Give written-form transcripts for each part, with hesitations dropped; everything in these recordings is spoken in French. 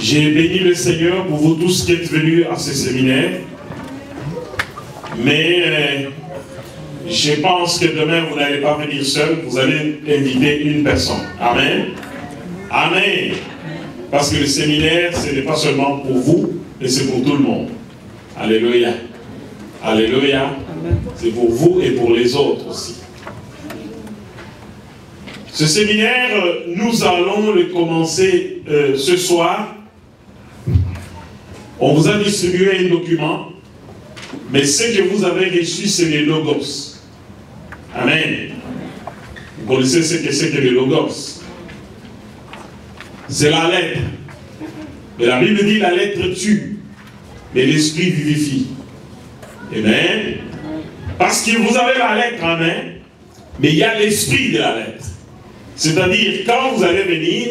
J'ai béni le Seigneur pour vous tous qui êtes venus à ce séminaire. Mais je pense que demain, vous n'allez pas venir seul. Vous allez inviter une personne. Amen. Amen. Parce que le séminaire, ce n'est pas seulement pour vous, mais c'est pour tout le monde. Alléluia. Alléluia. C'est pour vous et pour les autres aussi. Ce séminaire, nous allons le commencer ce soir. On vous a distribué un document, mais ce que vous avez reçu, c'est les logos. Amen. Vous connaissez ce que c'est que les logos. C'est la lettre. Mais la Bible dit la lettre tue, mais l'esprit vivifie. Amen. Parce que vous avez la lettre en main, mais il y a l'esprit de la lettre. C'est-à-dire, quand vous allez venir,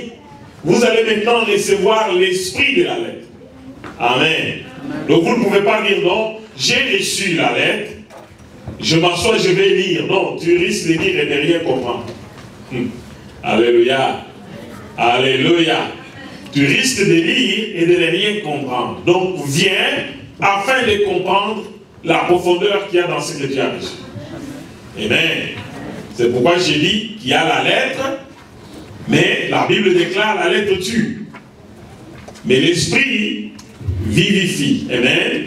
vous allez maintenant recevoir l'esprit de la lettre. Amen. Donc vous ne pouvez pas dire non, j'ai reçu la lettre, je m'assois, je vais lire. Non, tu risques de lire et de rien comprendre. Alléluia. Alléluia. Tu risques de lire et de ne rien comprendre. Donc viens afin de comprendre la profondeur qu'il y a dans ce que tu as reçu. Amen. C'est pourquoi j'ai dit qu'il y a la lettre, mais la Bible déclare la lettre tue. Mais l'esprit vivifie. Amen.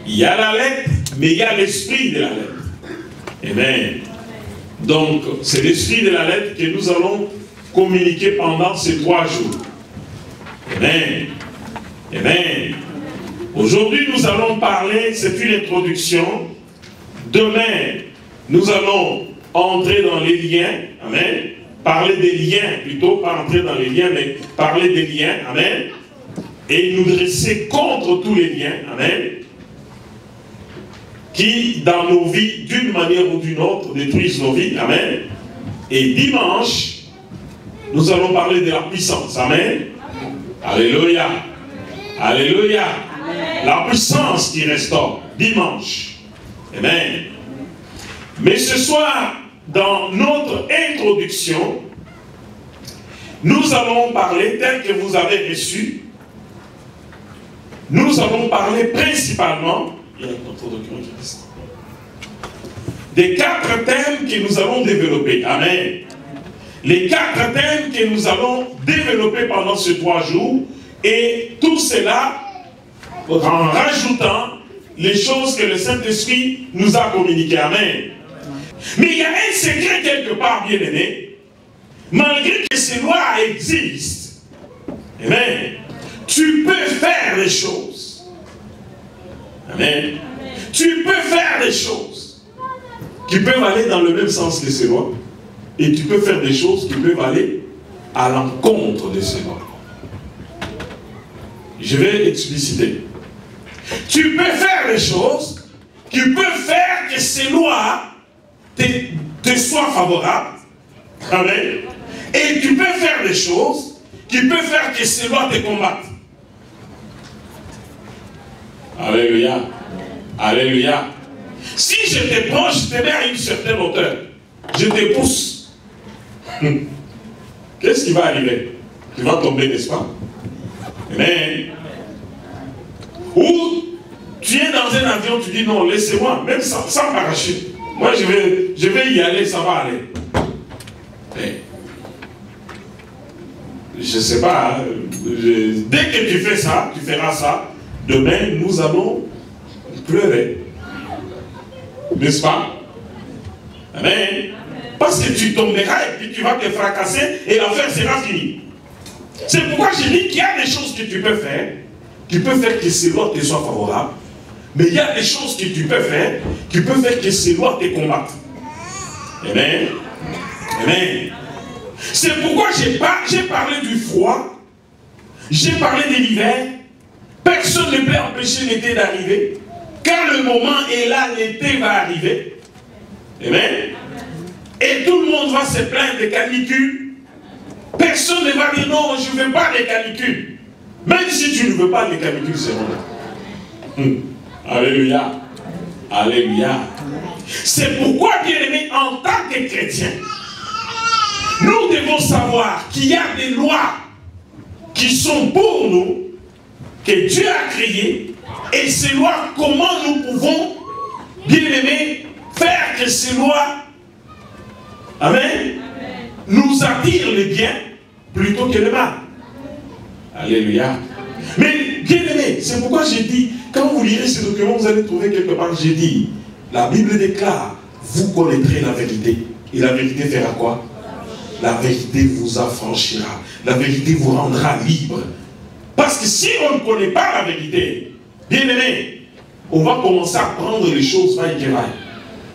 Il y a la lettre, mais il y a l'esprit de la lettre. Amen. Donc, c'est l'esprit de la lettre que nous allons communiquer pendant ces 3 jours. Amen. Amen. Aujourd'hui, nous allons parler, c'est une introduction. Demain, nous allons entrer dans les liens. Amen. Parler des liens, plutôt, pas entrer dans les liens, mais parler des liens. Amen. Et nous dresser contre tous les liens. Amen. Qui, dans nos vies, d'une manière ou d'une autre, détruisent nos vies. Amen. Et dimanche, nous allons parler de la puissance. Amen. Alléluia. Alléluia. Amen. La puissance qui restaure. Dimanche. Amen. Mais ce soir, dans notre introduction, nous allons parler, tel que vous avez reçu, nous allons parler principalement des 4 thèmes que nous allons développer. Amen. Les 4 thèmes que nous allons développer pendant ces 3 jours, et tout cela en rajoutant les choses que le Saint-Esprit nous a communiquées. Amen. Mais il y a un secret quelque part, bien aimé. Malgré que ces lois existent, amen, tu peux faire les choses. Amen. Tu peux faire des choses qui peuvent aller dans le même sens que ces lois. Et tu peux faire des choses qui peuvent aller à l'encontre de ces lois. Je vais expliciter. Tu peux faire des choses qui peuvent faire que ces lois te soient favorables. Amen. Et tu peux faire des choses qui peuvent faire que ces lois te combattent. Alléluia. Alléluia. Si je te prends, je te mets à une certaine hauteur, je te pousse. Qu'est-ce qui va arriver? Tu vas tomber, n'est-ce pas? Amen. Ou tu es dans un avion, tu dis non, laissez-moi, même sans parachute. Moi, je vais y aller, ça va aller. Mais, je ne sais pas, hein, dès que tu fais ça, tu feras ça, demain, nous allons pleurer. N'est-ce pas? Amen. Parce que tu tomberas et puis tu vas te fracasser et l'affaire sera finie. C'est pourquoi je dis qu'il y a des choses que tu peux faire, qui peuvent faire que ces lois te soient favorables. Mais il y a des choses que tu peux faire, qui peuvent faire que ces lois te combattent. Amen. Amen. C'est pourquoi j'ai parlé du froid, j'ai parlé de l'hiver. Personne ne peut empêcher l'été d'arriver. Quand le moment est là, l'été va arriver. Amen. Et tout le monde va se plaindre des canicules. Personne ne va dire non, je ne veux pas les canicules. Même si tu ne veux pas les canicules, c'est bon. Alléluia. Alléluia. C'est pourquoi, bien aimé, en tant que chrétien, nous devons savoir qu'il y a des lois qui sont pour nous que Dieu a créées et ces lois, comment nous pouvons, bien aimés, faire que ces lois, amen, nous attirent le bien plutôt que le mal. Alléluia. Mais bien aimé, c'est pourquoi j'ai dit, quand vous lirez ce document, vous allez trouver quelque part, j'ai dit, la Bible déclare, vous connaîtrez la vérité. Et la vérité fera quoi? La vérité vous affranchira. La vérité vous rendra libre. Parce que si on ne connaît pas la vérité, bien aimé, on va commencer à prendre les choses vaille-que-vaille.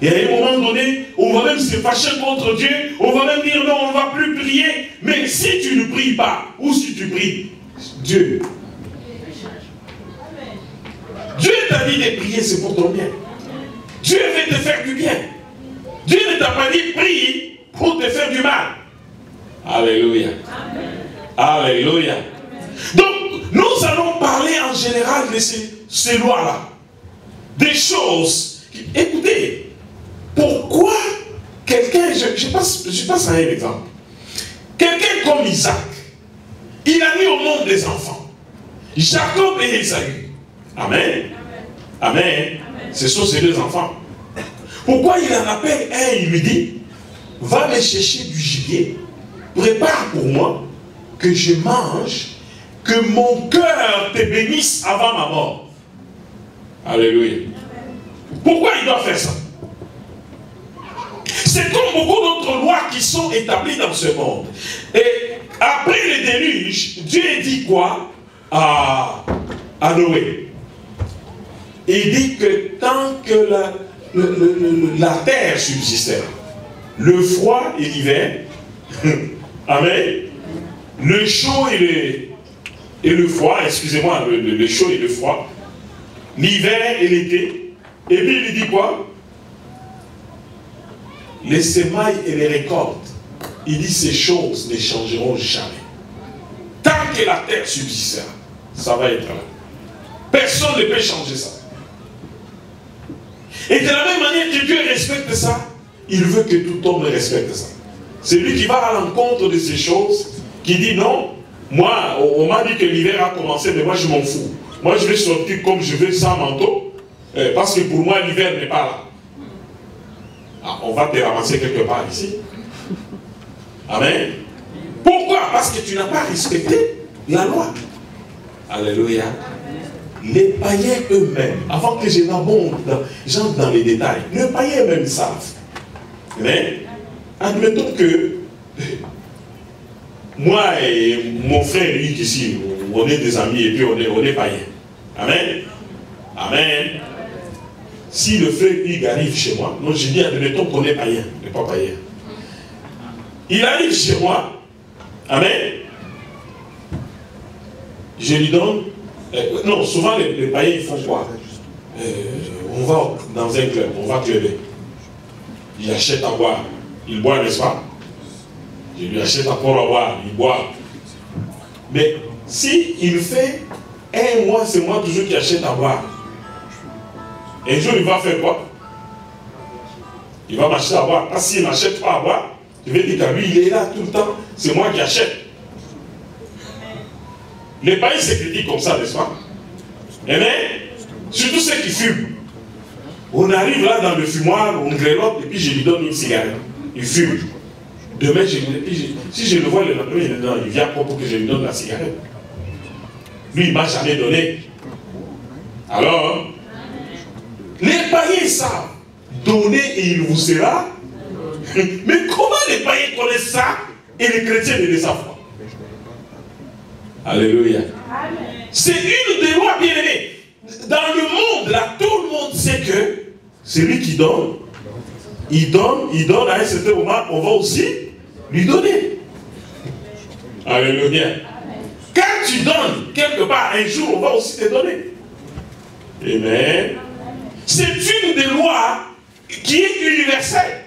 Et à un moment donné, on va même se fâcher contre Dieu, on va même dire non, on ne va plus prier. Mais si tu ne pries pas, ou si tu pries, Dieu t'a dit de prier, c'est pour ton bien. Dieu veut te faire du bien. Dieu ne t'a pas dit prie pour te faire du mal. Alléluia. Alléluia. Donc, nous allons parler en général de ces lois-là. Des choses. Écoutez, pourquoi quelqu'un, je passe à un exemple. Quelqu'un comme Isaac, il a mis au monde des enfants. Jacob et Esaü. Amen. Amen. Ce sont ces deux enfants. Pourquoi il en appelle un, il lui dit, va me chercher du gibier, prépare pour moi, que je mange, que mon cœur te bénisse avant ma mort. Alléluia. Pourquoi il doit faire ça? C'est comme beaucoup d'autres lois qui sont établies dans ce monde. Et après le déluge, Dieu dit quoi à Noé? Il dit que tant que la terre subsistait, le froid et l'hiver, amen, le chaud et le froid, excusez-moi, le chaud et le froid, l'hiver et l'été, et puis il dit quoi? Les semailles et les récoltes, il dit ces choses ne changeront jamais. Tant que la terre subsistera, ça va être là. Personne ne peut changer ça. Et de la même manière que Dieu respecte ça, il veut que tout homme respecte ça. C'est lui qui va à l'encontre de ces choses, qui dit non, moi, on m'a dit que l'hiver a commencé, mais moi je m'en fous. Moi je vais sortir comme je veux sans manteau, parce que pour moi l'hiver n'est pas là. Ah, on va te ramasser quelque part ici. Amen. Pourquoi? Parce que tu n'as pas respecté la loi. Alléluia. Les païens eux-mêmes, avant que je j'entre dans les détails, les païens eux-mêmes savent. Mais, admettons que moi et mon frère Luc ici, on est des amis et puis on est païens. Amen. Amen. Si le frère Hugues arrive chez moi, non, je dis, admettons qu'on est païen, mais pas païen. Il arrive chez moi, amen. Je lui donne, non, souvent les païens, ils font quoi? On va dans un club, on va cluber. Il achète à boire, il boit, n'est-ce pas? Je lui achète encore à boire, il boit. Mais si il fait un mois, c'est moi toujours qui achète à boire. Un jour, il va faire quoi? Il va m'acheter à boire. Parce qu'il n'achète pas à boire, je vais dire que lui, il est là tout le temps. C'est moi qui achète. Les païens se critiquent comme ça, n'est-ce pas? Mais surtout ceux qui fument. On arrive là dans le fumoir, on grelotte, et puis je lui donne une cigarette. Il fume. Demain, si je le vois le lendemain, il vient pour que je lui donne la cigarette. Lui, il ne m'a jamais donné. Alors, les païens savent donner et il vous sera. Mais comment les païens connaissent ça et les chrétiens ne le savent pas? Alléluia. C'est une des lois bien aimées. Dans le monde, là, tout le monde sait que celui qui donne, il donne à un certain moment, on va aussi lui donner. Alléluia. Quand tu donnes quelque part, un jour, on va aussi te donner. Amen. C'est une des lois qui est universelle.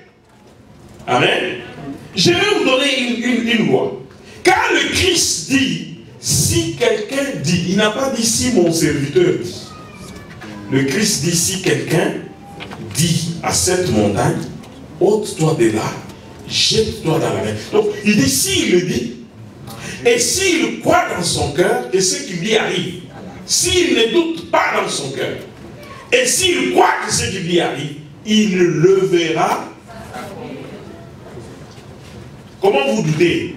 Amen. Je vais vous donner une loi. Quand le Christ dit, si quelqu'un dit, il n'a pas dit si mon serviteur dit. Le Christ dit, si quelqu'un dit à cette montagne, ôte-toi de là, jette-toi dans la mer. Donc, il dit, s'il le dit, et s'il croit dans son cœur que ce qu'il dit arrive, s'il ne doute pas dans son cœur, et s'il croit que ce qui lui arrive, il le verra. Comment vous doutez?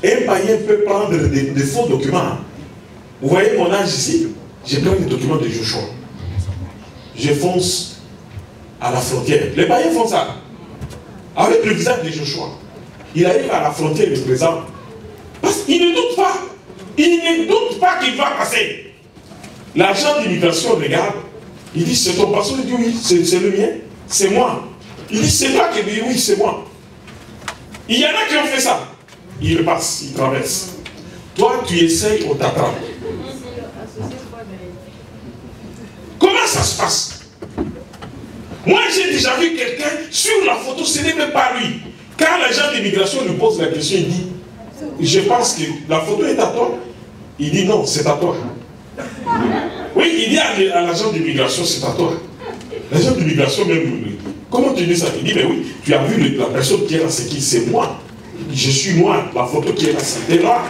Un païen peut prendre des faux documents. Vous voyez mon âge ici? J'ai pris les documents de Joshua. Je fonce à la frontière. Les païens font ça. Avec le visage de Joshua. Il arrive à la frontière du présent. Parce qu'il ne doute pas. Il ne doute pas qu'il va passer. L'agent d'immigration regarde. Il dit, c'est ton passeport? Il dit, oui, c'est le mien. C'est moi. Il dit, c'est toi qui dis, oui, c'est moi. Il y en a qui ont fait ça. Il passe, il traverse. Toi, tu essayes, on t'attrape. Comment ça se passe? Moi, j'ai déjà vu quelqu'un sur la photo, ce n'est même pas lui. Quand l'agent d'immigration lui pose la question, il dit, je pense que la photo est à toi. Il dit, non, c'est à toi. Oui, il dit à l'agent d'immigration, c'est à toi. L'agent d'immigration même, comment tu dis ça? Il dit, mais oui, tu as vu la personne qui est là, c'est qui? C'est moi. Je suis moi, la photo qui est là, c'est toi.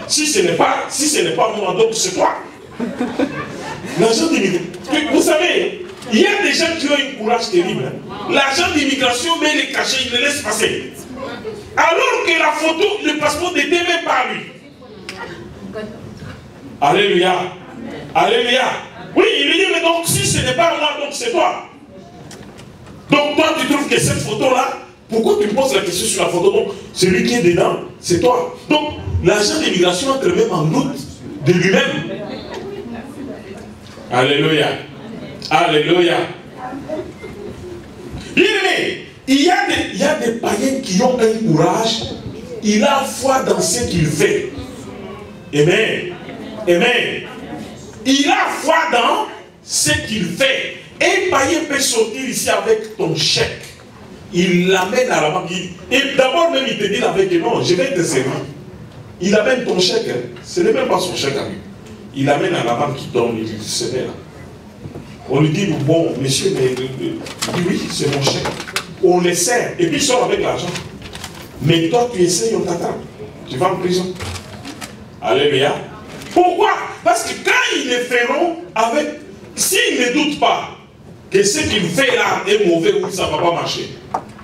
Si ce n'est pas moi, donc c'est toi. L'agent d'immigration, vous savez, il y a des gens qui ont un courage terrible. L'agent d'immigration met les cachets, il les laisse passer. Alors que la photo, le passeport n'était même pas lui. Alléluia. Alléluia. Oui, il lui dit, mais donc si ce n'est pas moi, donc c'est toi. Donc toi, tu trouves que cette photo-là, pourquoi tu me poses la question sur la photo? Donc, celui qui est dedans, c'est toi. Donc, l'agent d'immigration entre même en doute de lui-même. Alléluia. Alléluia. Bien aimé, il y a des païens qui ont un courage. Il a foi dans ce qu'il fait. Amen. Amen. Il a foi dans ce qu'il fait. Un païen peut sortir ici avec ton chèque. Il l'amène à la banque. Et d'abord même il te dit avec non, je vais te servir. Il amène ton chèque. Ce n'est même pas son chèque à lui. Il amène à la banque qui donne, il dit, c'est là. On lui dit, bon, monsieur, mais il dit, oui, c'est mon chèque. On le sert, et puis il sort avec l'argent. Mais toi, tu essayes, on t'attrape. Tu vas en prison. Alléluia. Pourquoi? Parce que quand ils le feront avec, s'ils ne doutent pas que ce qu'il fait là est mauvais ou ça ne va pas marcher.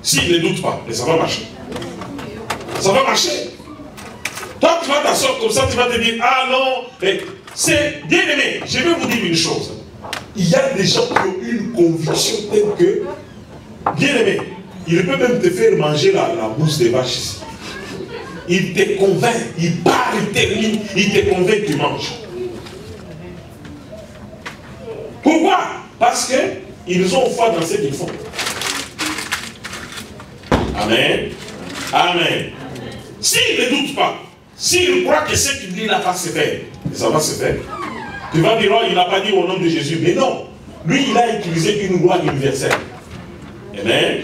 S'ils ne doutent pas, mais ça va marcher. Ça va marcher. Toi, tu vas t'asseoir comme ça, tu vas te dire, ah non, c'est bien aimé. Je vais vous dire une chose. Il y a des gens qui ont une conviction telle que, bien aimé, il peut même te faire manger la bouse des vaches ici. Il te convainc, il parle, il termine, il te convainc que tu manges. Pourquoi? Parce qu'ils ont foi dans ce qu'ils font. Amen. Amen. S'ils ne doutent pas, s'ils croient que ce qu'il dit là va se faire, ça va se faire. Tu vas dire, oh, il n'a pas dit au nom de Jésus. Mais non. Lui, il a utilisé une loi universelle. Amen.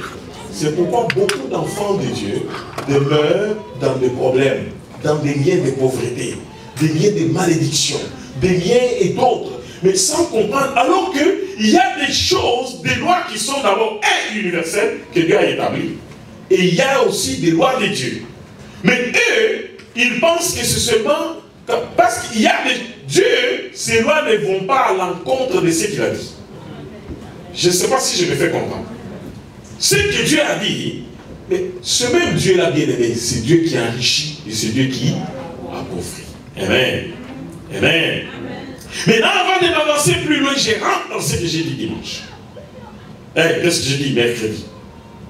C'est pourquoi beaucoup d'enfants de Dieu demeurent dans des problèmes, dans des liens de pauvreté, des liens de malédiction, des liens et d'autres. Mais sans comprendre, alors qu'il y a des choses, des lois qui sont d'abord universelles, que Dieu a établies. Et il y a aussi des lois de Dieu. Mais eux, ils pensent que c'est seulement... Parce qu'il y a des... Dieu, ces lois ne vont pas à l'encontre de ce qu'il a dit. Je ne sais pas si je me fais comprendre. Ce que Dieu a dit, mais ce même Dieu-là bien aimé, c'est Dieu qui enrichit et c'est Dieu qui appauvrit. Amen. Amen. Maintenant, avant d'avancer plus loin, je rentre dans ce que j'ai dit dimanche. Qu'est-ce que j'ai dit mercredi?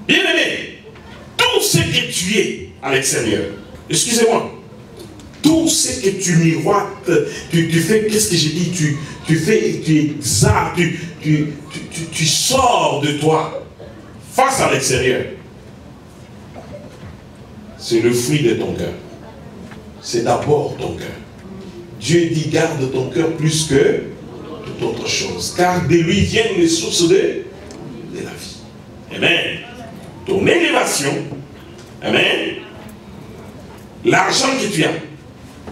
Bien aimé, tout ce que tu es à l'extérieur, excusez-moi, tout ce que tu miroites, tu fais, qu'est-ce que j'ai dit, tu fais, tu exhales, tu sors de toi, face à l'extérieur. C'est le fruit de ton cœur. C'est d'abord ton cœur. Dieu dit, garde ton cœur plus que toute autre chose. Car de lui viennent les sources de la vie. Amen. Ton élévation, amen. L'argent que tu as,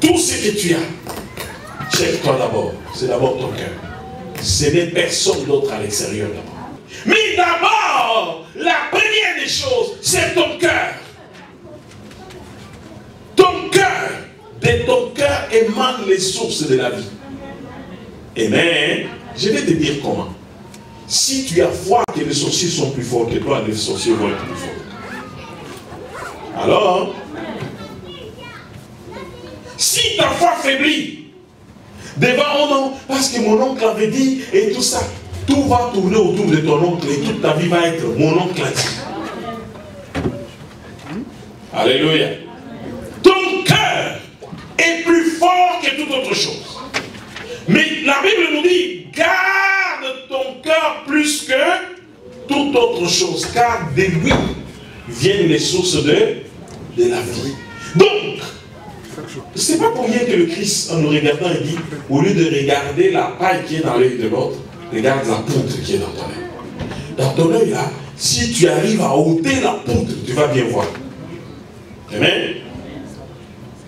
tout ce que tu as, check-toi d'abord. C'est d'abord ton cœur. Ce n'est personne d'autre à l'extérieur d'abord. Mais d'abord, la première des choses, c'est ton cœur. Ton cœur. de ton cœur émanent les sources de la vie. Amen. Je vais te dire comment. Si tu as foi que les sorciers sont plus forts que toi, les sorciers vont être plus forts. Alors, si ta foi faiblit, devant oh non, parce que mon oncle avait dit et tout ça, tout va tourner autour de ton oncle et toute ta vie va être mon oncle a dit. Alléluia. Ton cœur est plus fort que toute autre chose. Mais la Bible nous dit, garde ton cœur plus que toute autre chose, car de lui viennent les sources de la vie. Donc, ce n'est pas pour rien que le Christ, en nous regardant, il dit, au lieu de regarder la paille qui est dans l'œil de l'autre, regarde la poutre qui est dans ton œil. Dans ton œil, là, si tu arrives à ôter la poutre, tu vas bien voir. Amen.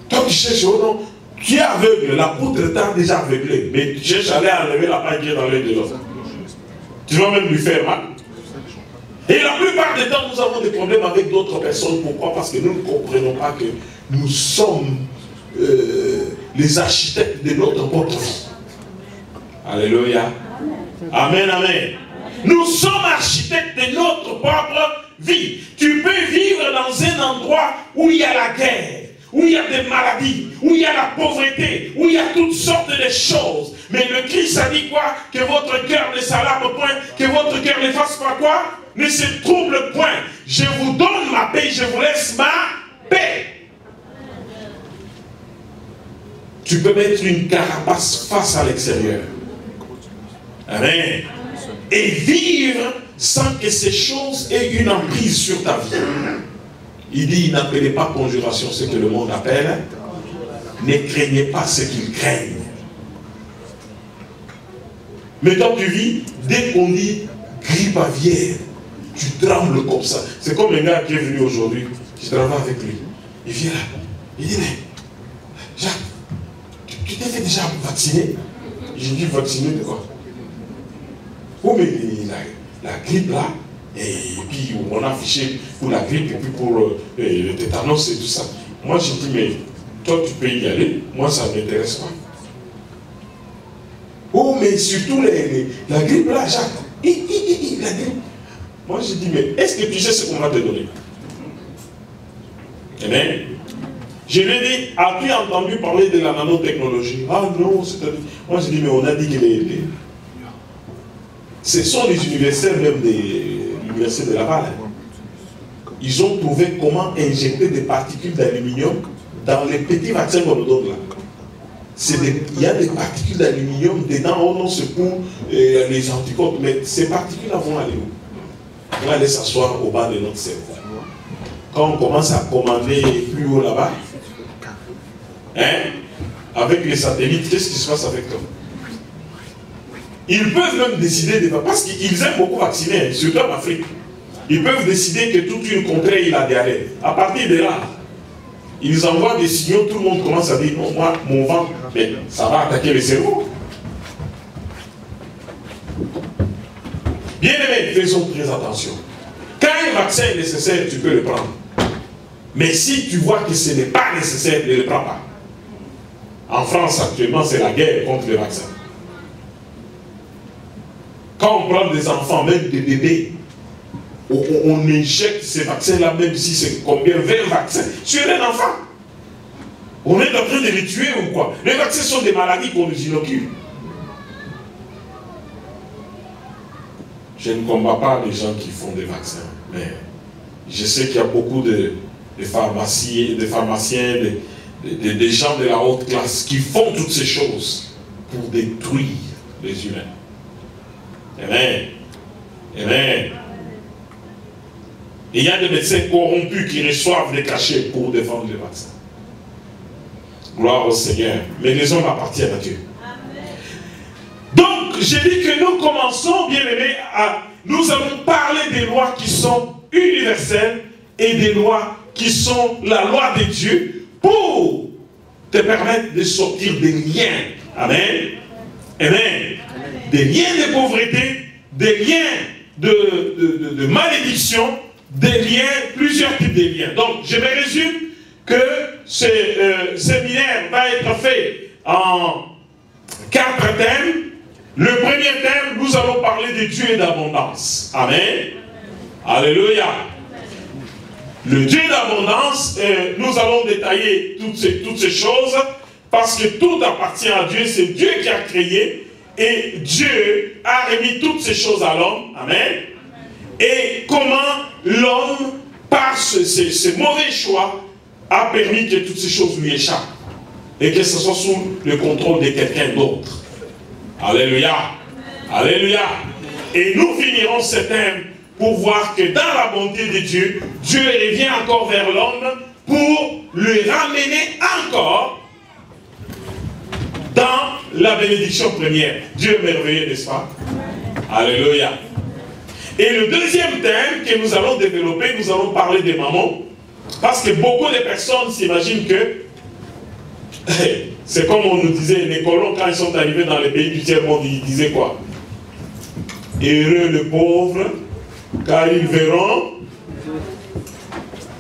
Toi, tu cherches, oh non, tu es aveugle, la poutre t'a déjà aveuglé, mais tu cherches à aller enlever la paille qui est dans l'œil de l'autre. Tu vas même lui faire mal. Et la plupart des temps, nous avons des problèmes avec d'autres personnes. Pourquoi? Parce que nous ne comprenons pas que nous sommes les architectes de notre propre vie. Alléluia. Amen, amen. Nous sommes architectes de notre propre vie. Tu peux vivre dans un endroit où il y a la guerre, où il y a des maladies, où il y a la pauvreté, où il y a toutes sortes de choses. Mais le Christ a dit quoi? Que votre cœur ne s'alarme point, que votre cœur ne fasse pas quoi? Ne se trouble point. Je vous donne ma paix, je vous laisse ma paix. Tu peux mettre une carapace face à l'extérieur. Amen. Et vivre sans que ces choses aient une emprise sur ta vie. Il dit, n'appelez pas conjuration ce que le monde appelle. Ne craignez pas ce qu'ils craignent. Mais quand tu vis, dès qu'on dit grippe aviaire, tu trembles comme ça. C'est comme un gars qui est venu aujourd'hui, je travaille avec lui. Il vient là, il dit, mais Jacques, tu t'es fait déjà vacciner? J'ai dit, vacciner de quoi? Oh, mais la grippe là, et puis on a affiché pour la grippe et puis pour le tétanos et tout ça. Moi j'ai dit, mais toi tu peux y aller, moi ça ne m'intéresse pas. Oh, mais surtout la grippe là, Jacques, la grippe. Moi j'ai dit, mais est-ce que tu sais ce qu'on va te donner? Eh bien, je lui ai dit, as-tu entendu parler de la nanotechnologie? Ah non, c'est-à-dire. Moi j'ai dit, mais on a dit que ce sont les universitaires même de l'université de Laval. Ils ont trouvé comment injecter des particules d'aluminium dans les petits vaccins qu'on nous donne là. Il y a des particules d'aluminium dedans, oh non, c'est pour les anticorps, mais ces particules-là vont aller où? Vont aller s'asseoir au bas de notre cerveau. Quand on commence à commander plus haut là-bas, hein, avec les satellites, qu'est-ce qui se passe avec toi? Ils peuvent même décider, parce qu'ils aiment beaucoup vacciner, surtout en Afrique. Ils peuvent décider que toute une contrée, il a diarrhée. À partir de là, ils envoient des signaux, tout le monde commence à dire, non, moi, mon ventre, mais ça va attaquer le cerveau. Bien aimé, faisons très attention. Quand un vaccin est nécessaire, tu peux le prendre. Mais si tu vois que ce n'est pas nécessaire, ne le prends pas. En France, actuellement, c'est la guerre contre les vaccins. Quand on prend des enfants, même des bébés, on injecte ces vaccins-là, même si c'est combien? 20 vaccins sur un enfant. On est en train de les tuer ou quoi? Les vaccins sont des maladies qu'on nous inocule. Je ne combats pas les gens qui font des vaccins, mais je sais qu'il y a beaucoup de pharmaciens, des gens de la haute classe qui font toutes ces choses pour détruire les humains. Amen. Amen. Et il y a des médecins corrompus qui reçoivent des cachets pour défendre les vaccins. Gloire au Seigneur. Mais les hommes appartiennent à Dieu. Amen. Donc, j'ai dit que nous commençons, bien aimés, nous allons parler des lois qui sont universelles et des lois qui sont la loi de Dieu pour te permettre de sortir des liens. Amen. Amen. Des liens de pauvreté, des liens de malédiction, des liens, plusieurs types de liens. Donc, je me résume que ce séminaire va être fait en 4 thèmes. Le premier thème, nous allons parler de Dieu et d'abondance. Amen. Alléluia. Le Dieu d'abondance, nous allons détailler toutes ces choses parce que tout appartient à Dieu. C'est Dieu qui a créé et Dieu a remis toutes ces choses à l'homme. Amen. Et comment l'homme, par ce mauvais choix, a permis que toutes ces choses lui échappent et que ce soit sous le contrôle de quelqu'un d'autre. Alléluia. Alléluia. Et nous finirons ce thème pour voir que dans la bonté de Dieu, Dieu revient encore vers l'homme pour le ramener encore dans la bénédiction première. Dieu est merveilleux, n'est-ce pas? Alléluia. Et le deuxième thème que nous allons développer, nous allons parler des mamans. Parce que beaucoup de personnes s'imaginent que c'est comme on nous disait, les colons, quand ils sont arrivés dans les pays du tiers-monde, ils disaient quoi? Heureux le pauvre, car ils verront,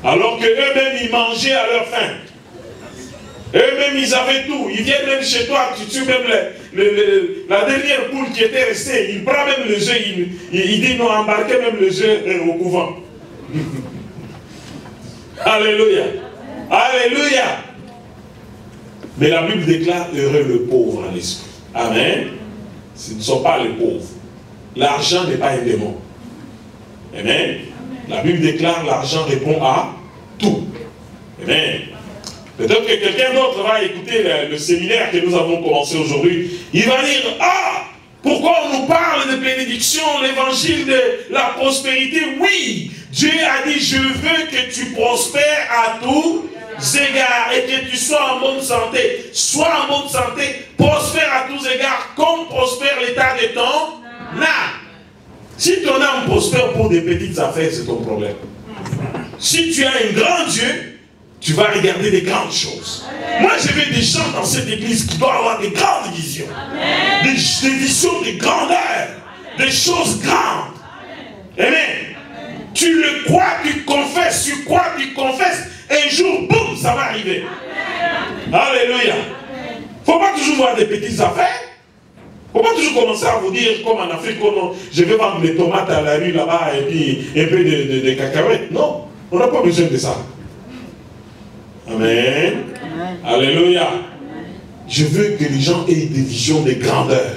alors qu'eux-mêmes, ils mangeaient à leur faim. Eux-mêmes, ils avaient tout. Ils viennent même chez toi, tu tues même la dernière poule qui était restée. Il prend même le jeu, il dit, nous embarquez même le jeu au couvent. Alléluia. Alléluia. Mais la Bible déclare heureux le pauvre en esprit. Amen. Ce ne sont pas les pauvres. L'argent n'est pas un démon. Amen. La Bible déclare l'argent répond à tout. Amen. Peut-être que quelqu'un d'autre va écouter le séminaire que nous avons commencé aujourd'hui. Il va dire, ah, pourquoi on nous parle de bénédiction, l'évangile de la prospérité? Oui, Dieu a dit, je veux que tu prospères à tous égards et que tu sois en bonne santé. Sois en bonne santé, prospère à tous égards, comme prospère l'état de ton âme. Si ton âme prospère pour des petites affaires, c'est ton problème. Si tu as un grand Dieu, tu vas regarder des grandes choses. Amen. Moi, j'ai vu des gens dans cette église qui doivent avoir des grandes visions. Des visions de grandeur. Amen. Des choses grandes. Amen. Amen. Tu le crois, tu confesses, tu crois, tu confesses. Un jour, boum, ça va arriver. Amen. Alléluia. Il ne faut pas toujours voir des petites affaires. Il ne faut pas toujours commencer à vous dire, comme en Afrique, je vais vendre des tomates à la rue là-bas et puis un peu de cacahuètes. Non, on n'a pas besoin de ça. Amen. Amen. Alléluia. Amen. Je veux que les gens aient des visions de grandeur.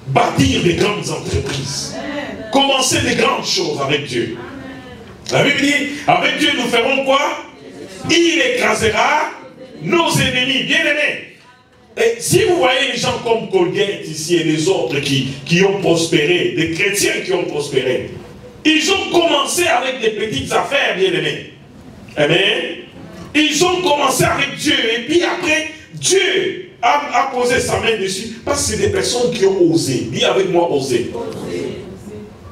Bâtir des grandes entreprises. Amen. Commencer des grandes choses avec Dieu. La Bible dit, avec Dieu nous ferons quoi? Il écrasera nos ennemis. Bien aimés. Et si vous voyez les gens comme Colgate ici et les autres qui ont prospéré, des chrétiens qui ont prospéré, ils ont commencé avec des petites affaires, bien aimés. Amen. Ils ont commencé avec Dieu et puis après, Dieu a posé sa main dessus parce que c'est des personnes qui ont osé. Dis avec moi, oser.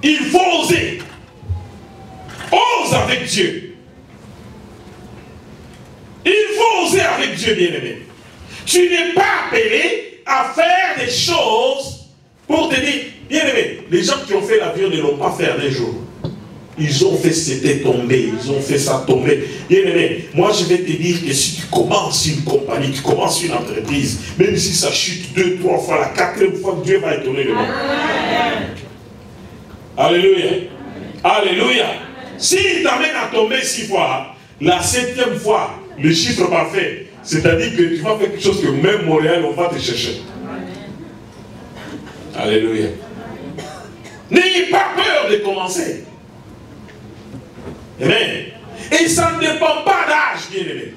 Il faut oser. Ose avec Dieu. Il faut oser avec Dieu, bien-aimé. Tu n'es pas appelé à faire des choses pour te dire, bien-aimé, les gens qui ont fait l'avion ne l'ont pas fait en un jour. Ils ont fait c'était tomber, ils ont fait ça tomber. Bien-aimé, moi je vais te dire que si tu commences une compagnie, tu commences une entreprise, même si ça chute 2, 3 fois, la 4e fois, Dieu va étonner le monde. Alléluia. Alléluia. S'il t'amène à tomber 6 fois, la 7e fois, le chiffre parfait, c'est-à-dire que tu vas faire quelque chose que même Montréal, on va te chercher. Alléluia. N'ayez pas peur de commencer. Amen. Et ça ne dépend pas d'âge, bien-aimé.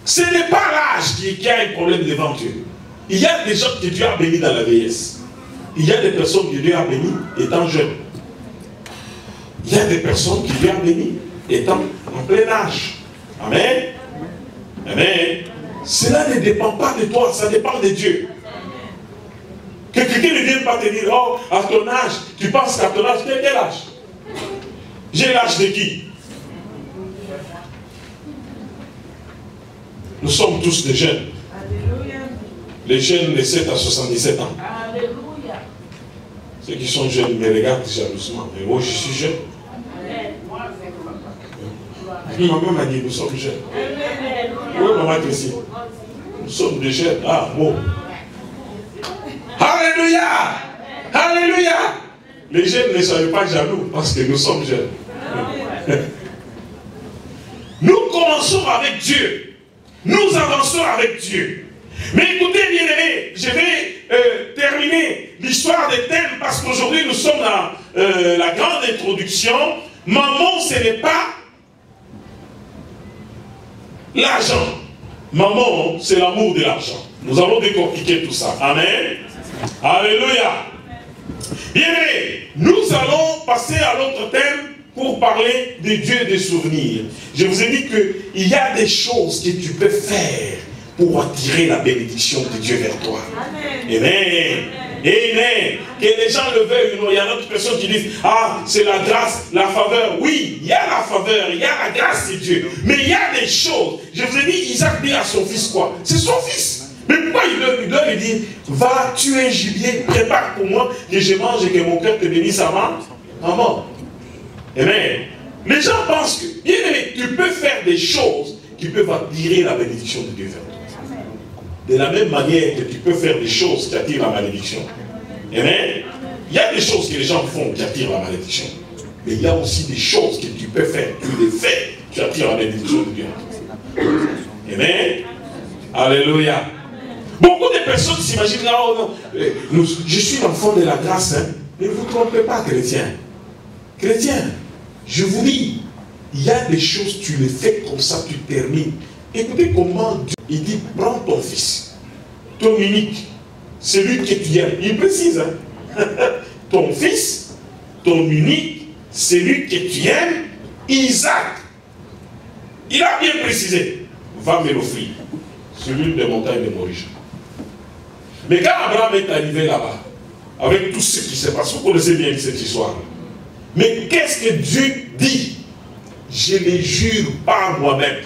Ce n'est pas l'âge qui a un problème devant Dieu. Il y a des gens que Dieu a bénis dans la vieillesse. Il y a des personnes que Dieu a bénis étant jeunes. Il y a des personnes qui Dieu a bénis étant en plein âge. Amen. Amen. Cela ne dépend pas de toi, ça dépend de Dieu. Que quelqu'un ne vienne pas te dire, oh, à ton âge, tu penses qu'à ton âge, quel âge? J'ai l'âge de qui? Nous sommes tous des jeunes. Alléluia. Les jeunes de 7 à 77 ans. Alléluia. Ceux qui sont jeunes me regardent jalousement. Mais moi, je suis jeune. Maman m'a dit, nous sommes jeunes. Oui, maman Christine. Nous sommes des jeunes. Ah, bon. Alléluia. Alléluia. Les jeunes ne soyez pas jaloux parce que nous sommes jeunes. Nous commençons avec Dieu. Nous avançons avec Dieu. Mais écoutez, bien-aimés, je vais terminer l'histoire des thèmes parce qu'aujourd'hui nous sommes dans la grande introduction. Maman, ce n'est pas l'argent. Maman, c'est l'amour de l'argent. Nous allons décortiquer tout ça. Amen. Alléluia. Bien-aimés, nous allons passer à l'autre thème pour parler des dieux des souvenirs. Je vous ai dit qu'il y a des choses que tu peux faire pour attirer la bénédiction de Dieu vers toi. Amen. Amen. Amen. Que les gens le veuillent ou non, il y a d'autres personnes qui disent, ah, c'est la grâce, la faveur. Oui, il y a la faveur, il y a la grâce de Dieu. Mais il y a des choses. Je vous ai dit, Isaac dit à son fils quoi? C'est son fils. Mais pourquoi il doit lui dire, va tuer un gibier, prépare pour moi, que je mange et que mon cœur te bénisse avant maman. Amen. Les gens pensent que, bien aimé, tu peux faire des choses qui peuvent attirer la bénédiction de Dieu vers toi. De la même manière que tu peux faire des choses qui attirent la malédiction. Amen. Il y a des choses que les gens font qui attirent la malédiction. Mais il y a aussi des choses que tu peux faire. Tu les fais, tu attires la bénédiction de Dieu. Amen. Alléluia. Beaucoup de personnes s'imaginent, oh non, je suis l'enfant de la grâce. Hein. Ne vous trompez pas, chrétien. Chrétien, je vous dis, il y a des choses, tu les fais comme ça, tu termines. Écoutez comment Dieu, il dit, prends ton fils, ton unique, celui que tu aimes. Il précise, hein? Ton fils, ton unique, celui que tu aimes, Isaac. Il a bien précisé, va me l'offrir, celui des montagnes de Moriah. Mais quand Abraham est arrivé là-bas, avec tout ce qui s'est passé, vous connaissez bien cette histoire. Mais qu'est-ce que Dieu dit? Je les jure par moi-même.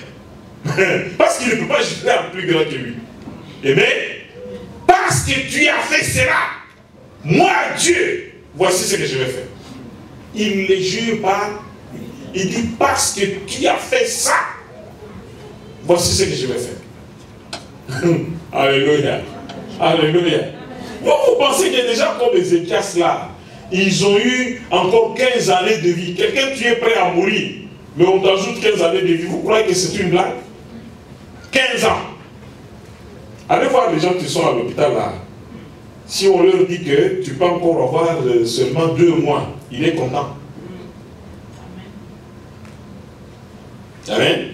Parce qu'il ne peut pas jurer un plus grand que lui. Mais parce que tu as fait cela, moi Dieu, voici ce que je vais faire. Il ne les jure pas. Il dit parce que tu as fait ça, voici ce que je vais faire. Alléluia. Alléluia. Vous pensez que déjà comme Ézéchias là, ils ont eu encore 15 années de vie. Quelqu'un, tu es prêt à mourir, mais on t'ajoute 15 années de vie. Vous croyez que c'est une blague? 15 ans. Allez voir les gens qui sont à l'hôpital là. Si on leur dit que tu peux encore avoir seulement 2 mois, il est content. Amen.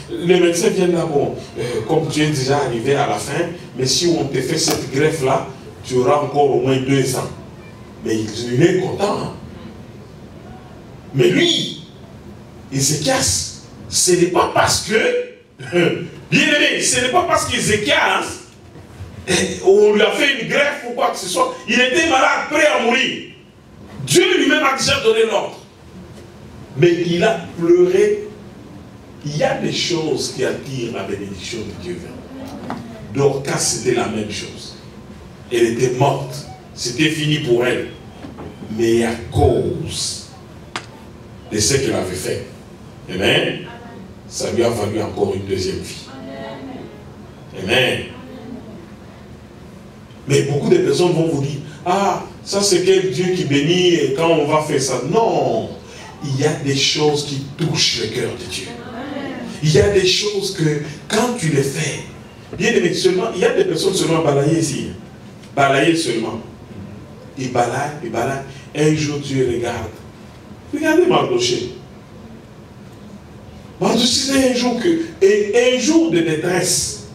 Les médecins viennent là, bon, comme tu es déjà arrivé à la fin, mais si on te fait cette greffe là, tu auras encore au moins 2 ans. Mais il est content. Hein? Mais lui, Ézéchias, ce n'est pas parce que, bien aimé, ce n'est pas parce qu'Ézéchias, on lui a fait une greffe ou quoi que ce soit, il était malade, prêt à mourir. Dieu lui-même a déjà donné l'ordre. Mais il a pleuré. Il y a des choses qui attirent la bénédiction de Dieu. Dorcas, c'était la même chose. Elle était morte. C'était fini pour elle. Mais à cause de ce qu'elle avait fait, amen, ça lui a valu encore une deuxième vie. Amen. Mais beaucoup de personnes vont vous dire, ah, ça c'est quel Dieu qui bénit et quand on va faire ça. Non, il y a des choses qui touchent le cœur de Dieu. Il y a des choses que quand tu les fais, bien aimé, seulement, il y a des personnes seulement balayées ici. Balayer seulement. Il balaye, il balaye. Un jour, Dieu regarde. Regardez Mardoché. Mardoché, c'est un jour et un jour de détresse,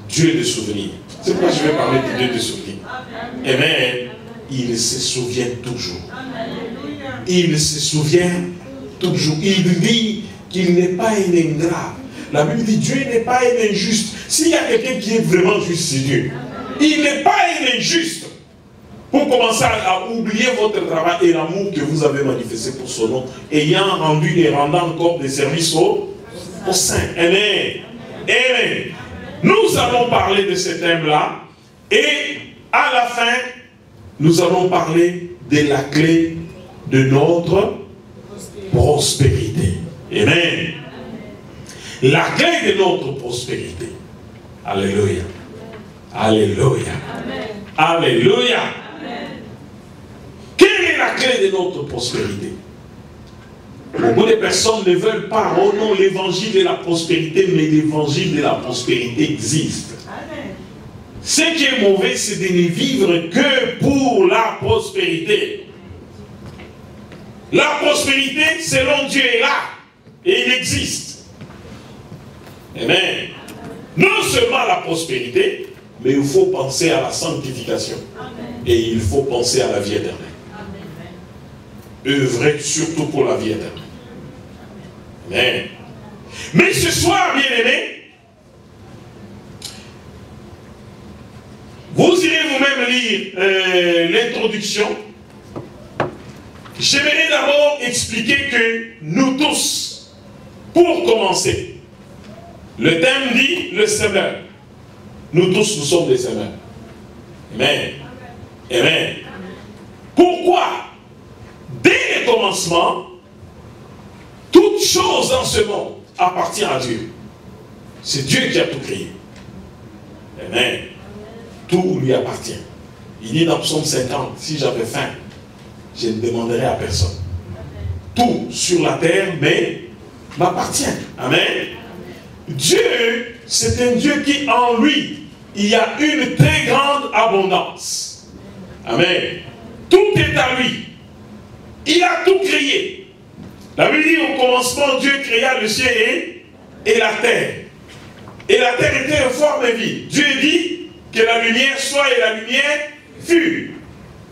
Dieu de souvenir. C'est pourquoi je vais parler de Dieu de souvenir. Amen. Il se souvient toujours. Il se souvient toujours. Il dit qu'il n'est pas un ingrat. La Bible dit Dieu n'est pas un injuste. S'il y a quelqu'un qui est vraiment juste, c'est Dieu. Il n'est pas un injuste. Pour commencer à oublier votre travail et l'amour que vous avez manifesté pour son nom, ayant rendu et rendant encore des services au saint. Amen. Amen. Nous allons parler de ce thème-là et à la fin, nous allons parler de la clé de notre prospérité. Amen. La clé de notre prospérité. Alléluia. Alléluia. Amen. Alléluia. Amen. Quelle est la clé de notre prospérité? Beaucoup de personnes ne veulent pas, oh non, l'évangile de la prospérité, mais l'évangile de la prospérité existe. Amen. Ce qui est mauvais, c'est de ne vivre que pour la prospérité. La prospérité, selon Dieu, est là. Et il existe. Amen. Non seulement la prospérité, mais il faut penser à la sanctification. Amen. Et il faut penser à la vie éternelle. Œuvrer surtout pour la vie éternelle. Amen. Mais ce soir, bien-aimés, vous irez vous-même lire l'introduction. J'aimerais d'abord expliquer que nous tous, pour commencer, le thème dit le semeur. Nous tous, nous sommes des semeurs. Amen. Amen. Pourquoi? Dès le commencement, toute chose dans ce monde appartient à Dieu. C'est Dieu qui a tout créé. Amen. Tout lui appartient. Il dit dans Psaume 50, si j'avais faim, je ne demanderais à personne. Tout sur la terre, mais m'appartient. Amen. Dieu, c'est un Dieu qui en lui, il y a une très grande abondance. Amen. Tout est à lui. Il a tout créé. La Bible dit au commencement, Dieu créa le ciel et la terre. Et la terre était informe et vide. Dieu dit que la lumière soit et la lumière fut.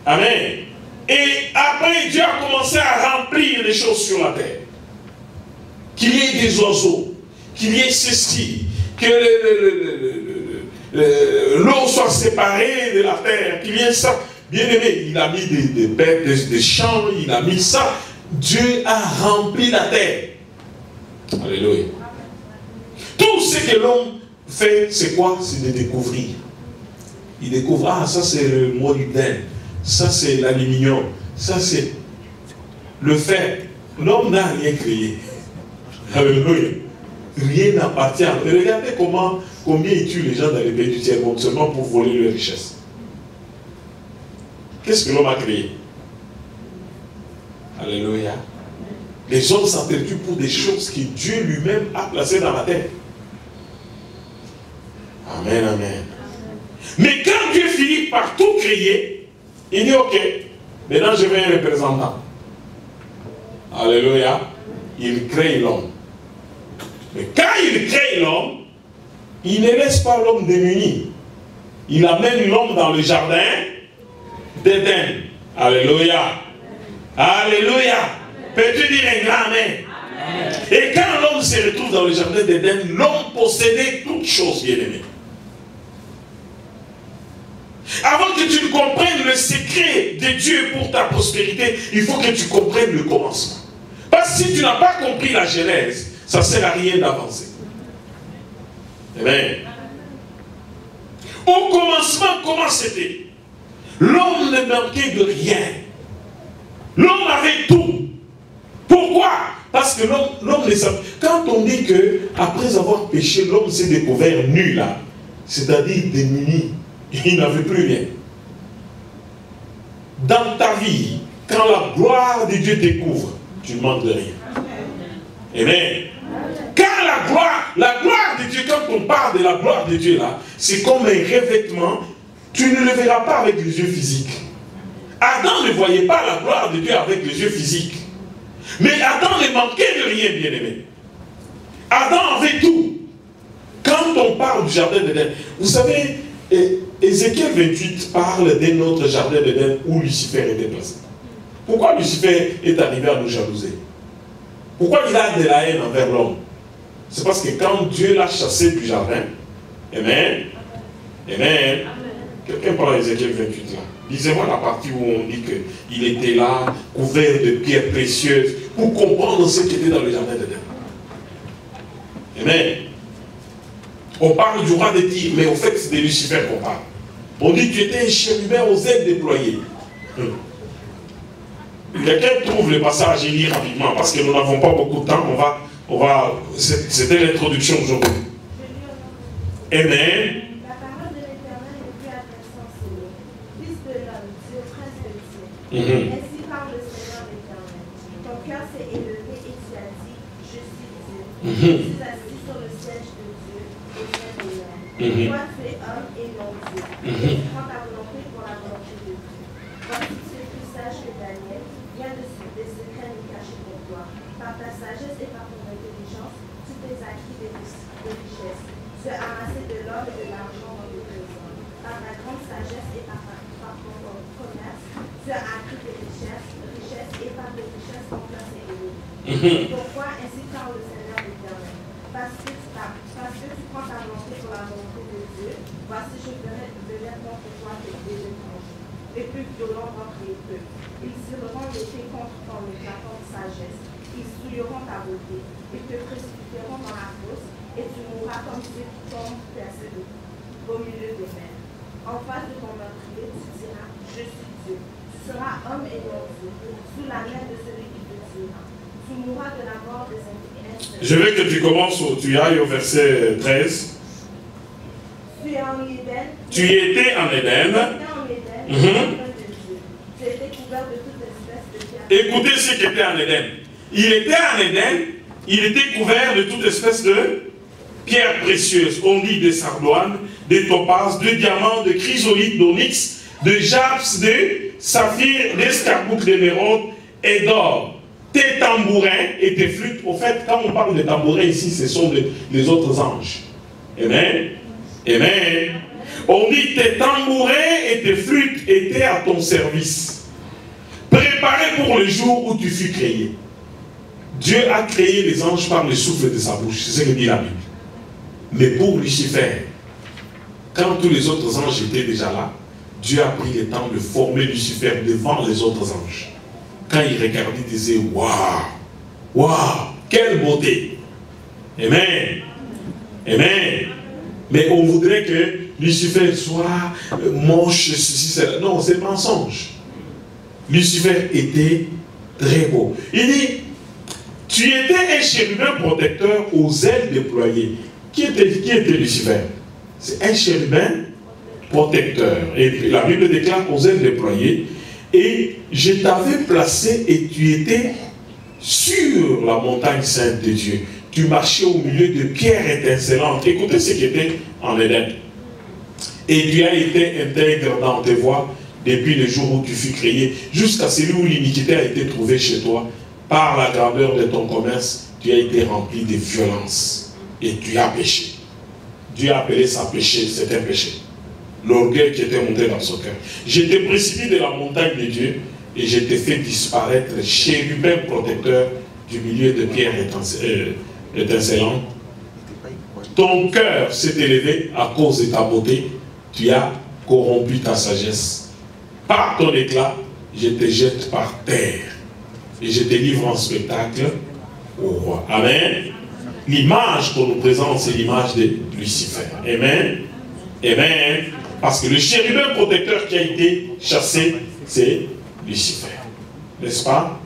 Amen. Et après, Dieu a commencé à remplir les choses sur la terre. Qu'il y ait des oiseaux, qu'il y ait ceci, que l'eau soit séparée de la terre, qu'il y ait ça. Bien aimé, il a mis des bêtes, des champs, il a mis ça. Dieu a rempli la terre. Alléluia. Tout ce que l'homme fait, c'est quoi? C'est de découvrir. Il découvre, ah, ça c'est le molybdène, ça c'est l'aluminium, ça c'est le fer. L'homme n'a rien créé. Alléluia. Rien n'appartient. Regardez combien ils tuent les gens dans les pays du tiers-monde seulement pour voler leur richesse. Qu'est-ce que l'homme a créé? Alléluia. Les hommes s'entretuent pour des choses que Dieu lui-même a placées dans la terre. Amen, amen. Mais quand Dieu finit par tout créer, il dit, ok, maintenant je veux un représentant. Alléluia. Il crée l'homme. Mais quand il crée l'homme, il ne laisse pas l'homme démuni. Il amène l'homme dans le jardin d'Éden. Alléluia. Alléluia. Peux-tu dire un grand amen? Amen. Et quand l'homme se retrouve dans le jardin d'Éden, l'homme possédait toutes choses, bien-aimées. Avant que tu ne comprennes le secret de Dieu pour ta prospérité, il faut que tu comprennes le commencement. Parce que si tu n'as pas compris la Genèse, ça ne sert à rien d'avancer. Amen. Au commencement, comment c'était? L'homme ne manquait de rien. L'homme avait tout. Pourquoi? Parce que l'homme ne savait. Quand on dit que après avoir péché, l'homme s'est découvert nu là, c'est-à-dire démuni, il n'avait plus rien. Dans ta vie, quand la gloire de Dieu découvre, tu ne manques de rien. Amen. Quand la gloire de Dieu, quand on parle de la gloire de Dieu là, c'est comme un revêtement, tu ne le verras pas avec les yeux physiques. Adam ne voyait pas la gloire de Dieu avec les yeux physiques. Mais Adam ne manquait de rien, bien-aimé. Adam avait tout. Quand on parle du jardin d'Éden, vous savez, Ézéchiel 28 parle d'un autre jardin d'Éden où Lucifer était placé. Pourquoi Lucifer est arrivé à nous jalouser? Pourquoi il a de la haine envers l'homme? C'est parce que quand Dieu l'a chassé du jardin, amen, amen, quelqu'un parle d'Ézéchiel 28 là. Lisez-moi la partie où on dit qu'il était là, couvert de pierres précieuses, pour comprendre ce qui était dans le jardin d'Éden. Amen. On parle du roi de Tyr, mais au fait c'est de Lucifer qu'on parle. On dit que tu étais un chérubin aux ailes déployées. Quelqu'un trouve le passage et lit rapidement, parce que nous n'avons pas beaucoup de temps, on va C'était l'introduction aujourd'hui. Amen. La parole de l'Éternel est plus adressant sur nous. Fils de l'homme, Dieu prince de Dieu. Ainsi parle le Seigneur l'Éternel. Ton cœur s'est élevé et tu as dit, je suis Dieu. Je suis assis sur le siège de Dieu, au sein de l'homme. Toi, tu es homme et non Dieu. Et tu prends ta volonté pour la volonté de Dieu. Voici tu es plus sage que Daniel. Rien de des secrets n'est caché pour toi. Par ta sagesse et par ton intelligence, tu t'es acquis des richesses. Tu as amassé de l'or et de l'argent dans tes trésors. Par ta grande sagesse et par ton commerce, tu as acquis des richesses et par tes richesses ton cœur s'est élevé. Pourquoi ainsi parle le Seigneur l'Éternel? Parce que tu prends ta volonté pour la volonté de Dieu. Voici, je verrai contre toi tes étrangers, les plus violents d'entre les peuples. Ils tireront l'épée contre ton éclatante sagesse. Ils souilleront ta beauté. Ils te précipiteront dans la fosse. Et tu mourras comme ceux qui tombent percés au milieu des mers. En face de ton meurtrier, tu diras, je suis Dieu. Tu seras homme et non Dieu, sous la main de celui qui te tuera. Tu mourras de la mort des intellectuels. Je veux que tu commences, tu ailles au verset 13. Tu es en Éden. Tu étais en Éden. Tu étais couvert de toute espèce de pierres. Écoutez ce qui était en Éden. Il était en Éden, il était couvert de toute espèce de pierres précieuses. On dit des sardoines, des topazes, de diamants, de chrysolites, d'onyx, de jaspes, de saphirs, d'escarboucles, d'émeraude et d'or. Tes tambourins et tes flûtes. Au fait, quand on parle de tambourins ici, ce sont les autres anges. Amen. Amen. On dit tes tambourins et tes flûtes étaient à ton service, préparés pour le jour où tu fus créé. Dieu a créé les anges par le souffle de sa bouche, c'est ce que dit la Bible. Mais pour Lucifer, quand tous les autres anges étaient déjà là, Dieu a pris le temps de former Lucifer devant les autres anges. Quand il regardait, il disait, waouh, waouh, quelle beauté. Amen. Amen. Mais on voudrait que Lucifer soit moche, ceci, cela. Non, c'est mensonge. Lucifer était très beau. Il dit, tu étais un chérubin protecteur aux ailes déployées. Qui était Lucifer? C'est un chérubin protecteur. Et la Bible déclare aux ailes déployées. Et je t'avais placé et tu étais sur la montagne sainte de Dieu. Tu marchais au milieu de pierres étincelantes. Écoutez ce qui était en Éden. Et tu as été intègre dans tes voies depuis le jour où tu fus créé, jusqu'à celui où l'iniquité a été trouvée chez toi. Par la grandeur de ton commerce, tu as été rempli de violence. Et tu as péché. Dieu a appelé ça péché, c'est un péché. L'orgueil qui était monté dans son cœur. Je t'ai précipité de la montagne de Dieu et je t'ai fait disparaître chérubin protecteur du milieu de pierres étincelantes. Ton cœur s'est élevé à cause de ta beauté. Tu as corrompu ta sagesse. Par ton éclat, je te jette par terre et je te livre en spectacle au roi. Amen. L'image qu'on nous présente, c'est l'image de Lucifer. Amen. Amen. Parce que le chérubin protecteur qui a été chassé, c'est Lucifer. N'est-ce pas?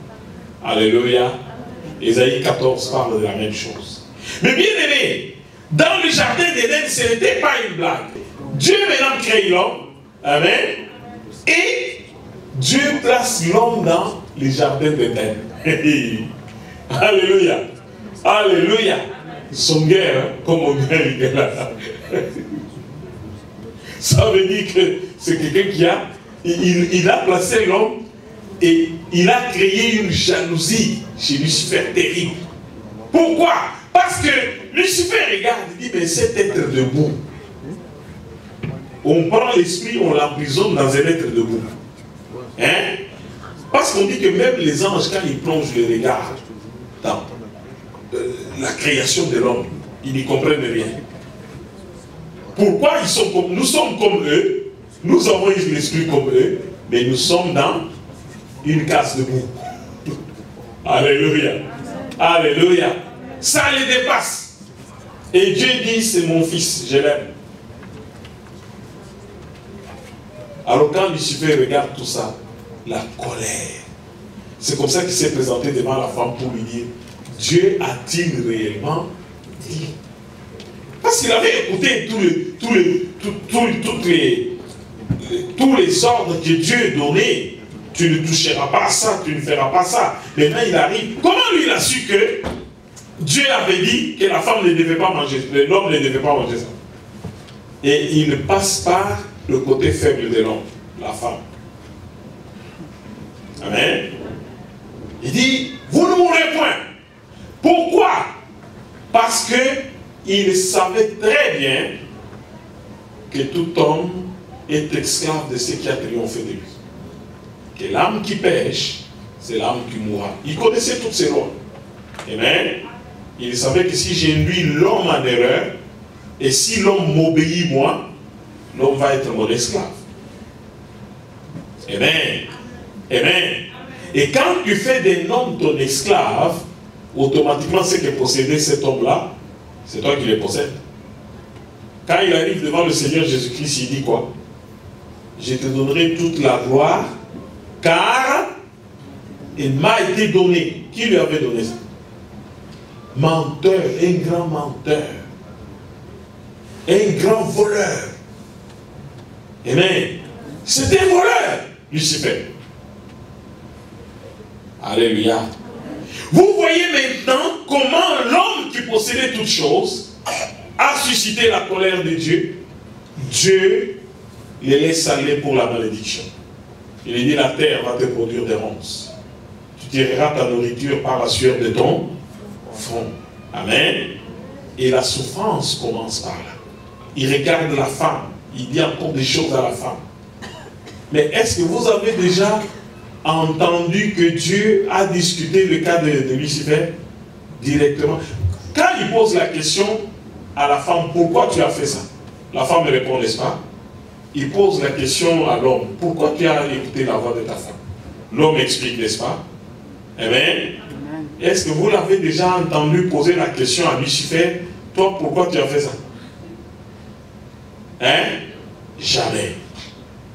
Alléluia. Ésaïe 14 parle de la même chose. Mais bien aimé, dans le jardin d'Éden, ce n'était pas une blague. Dieu maintenant crée l'homme. Amen. Et Dieu place l'homme dans le jardin d'Éden. Alléluia. Alléluia. Son guerre, comme on dit là. Ça veut dire que c'est quelqu'un qui a, il a placé l'homme et il a créé une jalousie chez Lucifer terrible. Pourquoi? Parce que Lucifer regarde et dit, mais cet être debout, on prend l'esprit, on l'emprisonne dans un être debout. Hein? Parce qu'on dit que même les anges, quand ils plongent le regard dans la création de l'homme, ils n'y comprennent rien. Pourquoi ils sont comme nous sommes comme eux, nous avons un esprit comme eux, mais nous sommes dans une case debout. Alléluia. Alléluia. Ça les dépasse. Et Dieu dit, c'est mon fils, je l'aime. Alors quand Lucifer regarde tout ça, la colère. C'est comme ça qu'il s'est présenté devant la femme pour lui dire, Dieu a-t-il réellement dit? Parce qu'il avait écouté tous les ordres que Dieu donnait. Tu ne toucheras pas à ça, tu ne feras pas ça. Maintenant il arrive. Comment lui il a su que Dieu avait dit que la femme ne devait pas manger, l'homme ne devait pas manger ça? Et il passe par le côté faible de l'homme, la femme. Amen. Il dit, vous ne mourrez point. Pourquoi? Parce qu'il savait très bien que tout homme est esclave de ce qui a triomphé de lui. Que l'âme qui pêche, c'est l'âme qui mourra. Il connaissait toutes ces lois. Amen. Il savait que si j'induis l'homme en erreur, et si l'homme m'obéit moi, l'homme va être mon esclave. Amen. Amen. Et quand tu fais d'un homme ton esclave, automatiquement ce que possédait cet homme-là, c'est toi qui le possèdes. Quand il arrive devant le Seigneur Jésus-Christ, il dit quoi? Je te donnerai toute la gloire, car il m'a été donné. Qui lui avait donné ça? Menteur, un grand menteur, un grand voleur. Amen. C'était un voleur, Lucifer. Alléluia. Vous voyez maintenant comment l'homme qui possédait toutes choses a suscité la colère de Dieu. Dieu les laisse aller pour la malédiction. Il dit, la terre va te produire des ronces. Tu tireras ta nourriture par la sueur de ton front. Amen. Et la souffrance commence par là. Il regarde la femme. Il dit encore des choses à la femme. Mais est-ce que vous avez déjà entendu que Dieu a discuté le cas de Lucifer directement? Quand il pose la question à la femme, pourquoi tu as fait ça? La femme répond, n'est-ce pas? Il pose la question à l'homme, pourquoi tu as écouté la voix de ta femme? L'homme explique, n'est-ce pas? Amen. Est-ce que vous l'avez déjà entendu poser la question à Lucifer, toi, pourquoi tu as fait ça? Hein? Jamais.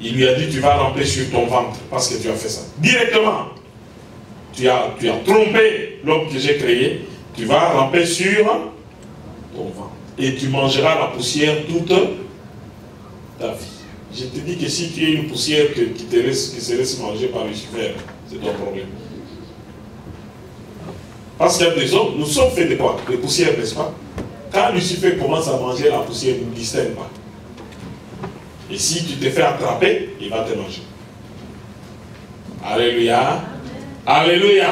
Il lui a dit, tu vas ramper sur ton ventre parce que tu as fait ça. Directement. Tu as trompé l'homme que j'ai créé. Tu vas ramper sur ton ventre. Et tu mangeras la poussière toute ta vie. Je te dis que si tu es une poussière qui se laisse manger par Lucifer, c'est ton problème. Parce qu'il y a des hommes, nous sommes faits de quoi? De poussière, n'est-ce pas? Quand Lucifer commence à manger la poussière, il ne distingue pas. Et si tu te fais attraper, il va te manger. Alléluia. Alléluia.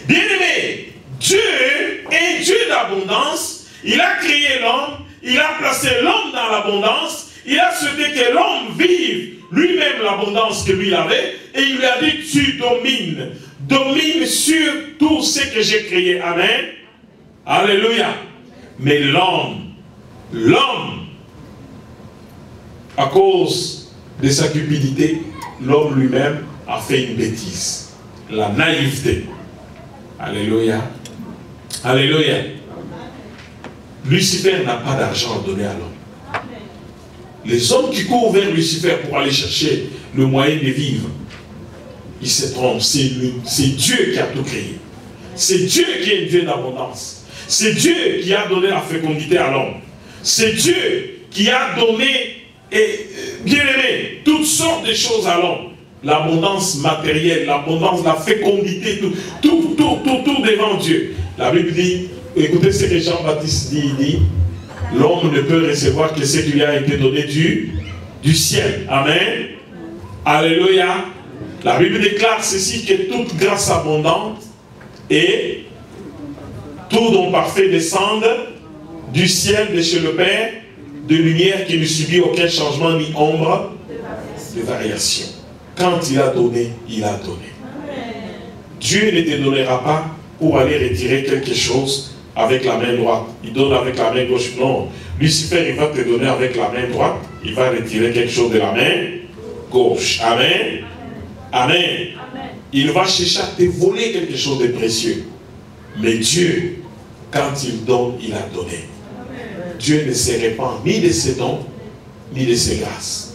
Bien-aimé, Dieu est Dieu d'abondance. Il a créé l'homme. Il a placé l'homme dans l'abondance. Il a souhaité que l'homme vive lui-même l'abondance que lui avait. Et il lui a dit, tu domines. Domine sur tout ce que j'ai créé. Amen. Alléluia. Mais l'homme, à cause de sa cupidité, l'homme lui-même a fait une bêtise. La naïveté. Alléluia. Alléluia. Lucifer n'a pas d'argent à donner à l'homme. Les hommes qui courent vers Lucifer pour aller chercher le moyen de vivre, ils se trompent. C'est Dieu qui a tout créé. C'est Dieu qui est un Dieu d'abondance. C'est Dieu qui a donné la fécondité à l'homme. C'est Dieu qui a donné, et bien aimé, toutes sortes de choses à l'homme. L'abondance matérielle, l'abondance, la fécondité, tout devant Dieu. La Bible dit, écoutez ce que Jean-Baptiste dit, il dit, l'homme ne peut recevoir que ce qui lui a été donné du ciel. Amen. Alléluia. La Bible déclare ceci, que toute grâce abondante et tout don parfait descendent du ciel de chez le Père, de lumière qui ne subit aucun changement ni ombre de variation. Quand il a donné, il a donné. Dieu ne te donnera pas pour aller retirer quelque chose avec la main droite. Il donne avec la main gauche. Non. Lucifer, il va te donner avec la main droite. Il va retirer quelque chose de la main gauche. Amen. Amen. Il va chercher à te voler quelque chose de précieux. Mais Dieu, quand il donne, il a donné. Dieu ne se répand ni de ses dons, ni de ses grâces.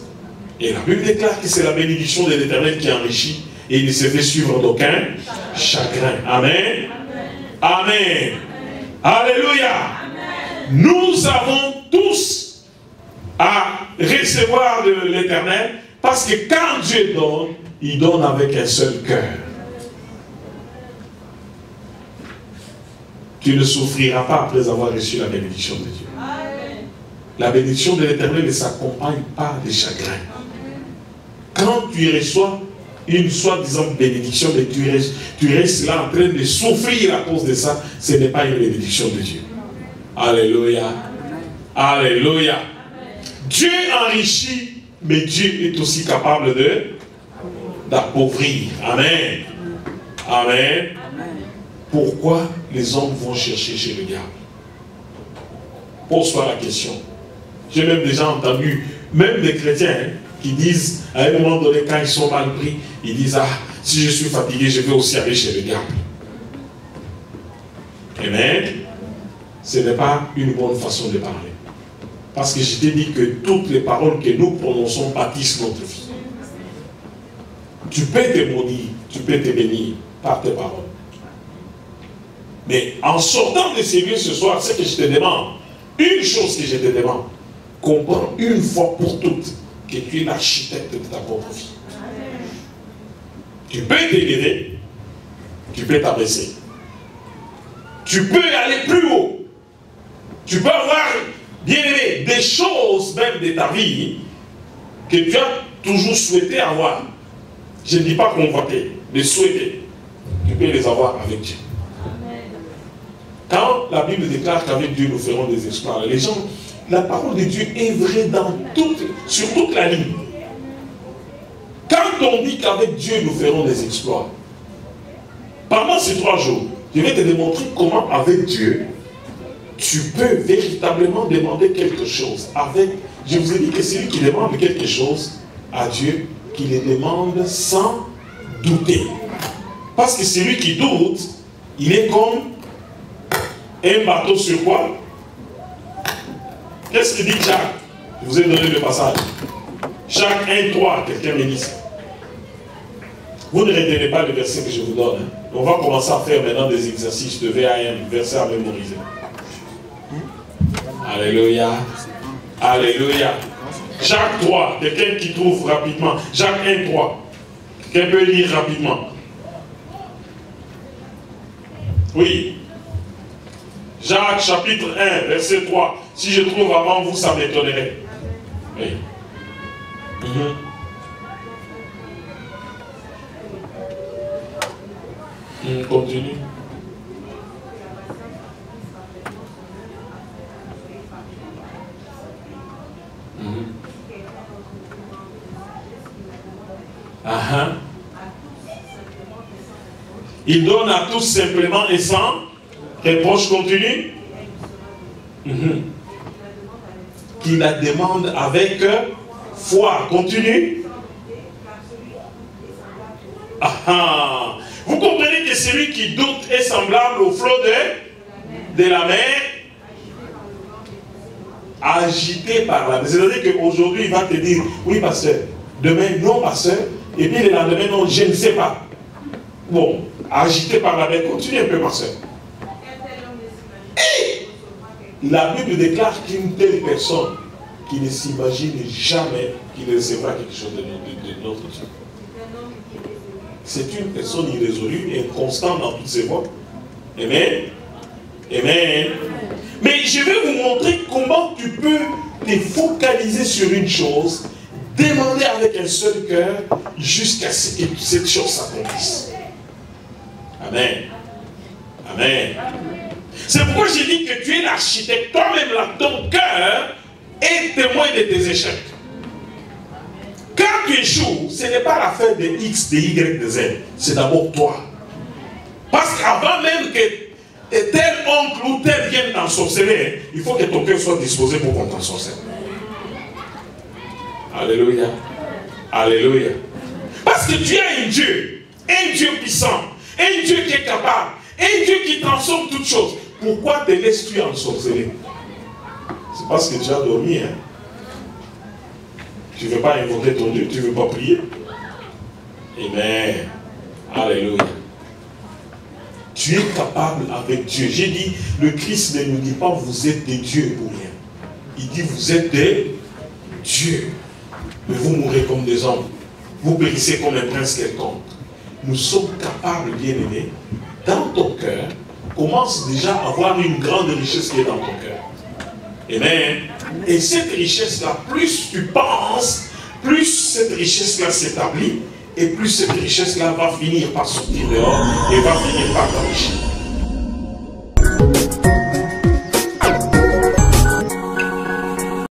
Et la Bible déclare que c'est la bénédiction de l'Éternel qui enrichit et il ne se fait suivre d'aucun chagrin. Amen. Amen. Alléluia. Nous avons tous à recevoir de l'Éternel parce que quand Dieu donne, il donne avec un seul cœur. Tu ne souffriras pas après avoir reçu la bénédiction de Dieu. La bénédiction de l'Éternel ne s'accompagne pas de chagrin. Quand tu reçois une soi-disant bénédiction, mais tu restes là en train de souffrir à cause de ça, ce n'est pas une bénédiction de Dieu. Alléluia. Alléluia. Dieu enrichit, mais Dieu est aussi capable d'appauvrir. Amen. Amen. Pourquoi les hommes vont chercher chez le diable? Pose-toi la question. J'ai même déjà entendu, même des chrétiens, qui disent, à un moment donné, quand ils sont mal pris, ils disent, ah, si je suis fatigué, je vais aussi aller chez le diable. Amen. Ce n'est pas une bonne façon de parler. Parce que je t'ai dit que toutes les paroles que nous prononçons bâtissent notre vie. Tu peux te maudire, tu peux te bénir par tes paroles. Mais en sortant de ces lieux ce soir, c'est que je te demande, une chose que je te demande, comprends une fois pour toutes que tu es l'architecte de ta propre vie. Tu peux t'élever, tu peux t'abaisser. Tu peux aller plus haut. Tu peux avoir, bien aimé, des choses même de ta vie que tu as toujours souhaité avoir. Je ne dis pas convoiter, mais souhaiter. Tu peux les avoir avec Dieu. Quand la Bible déclare qu'avec Dieu nous ferons des exploits, les gens, la parole de Dieu est vraie sur toute la ligne. Quand on dit qu'avec Dieu nous ferons des exploits, pendant ces 3 jours, je vais te démontrer comment avec Dieu, tu peux véritablement demander quelque chose. Je vous ai dit que celui qui demande quelque chose à Dieu, qu'il le demande sans douter. Parce que celui qui doute, il est comme un bateau sur quoi? Qu'est-ce que dit Jacques? Je vous ai donné le passage. Jacques 1:3, quelqu'un me dit ça. Vous ne retenez pas le verset que je vous donne. Hein. On va commencer à faire maintenant des exercices de VAM, verset à mémoriser. Alléluia. Alléluia. Jacques 3, quelqu'un qui trouve rapidement. Jacques 1:3. Quelqu'un peut lire rapidement. Oui. Jacques chapitre 1, verset 3. Si je trouve avant vous, ça m'étonnerait. Oui. Continue. Il donne à tous simplement et sans reproche continu. Qui la demande avec foi. Continue. Vous comprenez que celui qui doute est semblable au flot de la mer, agité par la mer. C'est-à-dire qu'aujourd'hui, il va te dire, oui, pasteur, demain, non, pasteur, et puis le lendemain, non, je ne sais pas. Bon, agité par la mer, continue un peu, ma soeur. La Bible déclare qu'une telle personne qui ne s'imagine jamais qu'il recevra quelque chose de notre Dieu. C'est une personne irrésolue et constante dans toutes ses voies. Amen. Amen. Mais je vais vous montrer comment tu peux te focaliser sur une chose, demander avec un seul cœur, jusqu'à ce que cette chose s'accomplisse. Amen. Amen. C'est pourquoi j'ai dit que tu es l'architecte, toi-même là, ton cœur est témoin de tes échecs. Quand tu échoues, ce n'est pas l'affaire de X, de Y, de Z. C'est d'abord toi. Parce qu'avant même que tel oncle ou tel vienne t'ensorceler, il faut que ton cœur soit disposé pour qu'on t'ensorcelle. Alléluia. Alléluia. Parce que tu as un Dieu puissant, un Dieu qui est capable, un Dieu qui transforme toutes choses. Pourquoi te laisses-tu ensorceler? C'est parce que tu as dormi, hein? Tu ne veux pas invoquer ton Dieu, tu ne veux pas prier. Amen. Alléluia. Tu es capable avec Dieu. J'ai dit, le Christ ne nous dit pas vous êtes des dieux pour rien. Il dit vous êtes des dieux. Mais vous mourrez comme des hommes. Vous périssez comme un prince quelconque. Nous sommes capables, bien-aimés, dans ton cœur, commence déjà à avoir une grande richesse qui est dans ton cœur. Amen. Et cette richesse-là, plus tu penses, plus cette richesse-là s'établit, et plus cette richesse-là va finir par sortir dehors et va finir par t'enrichir.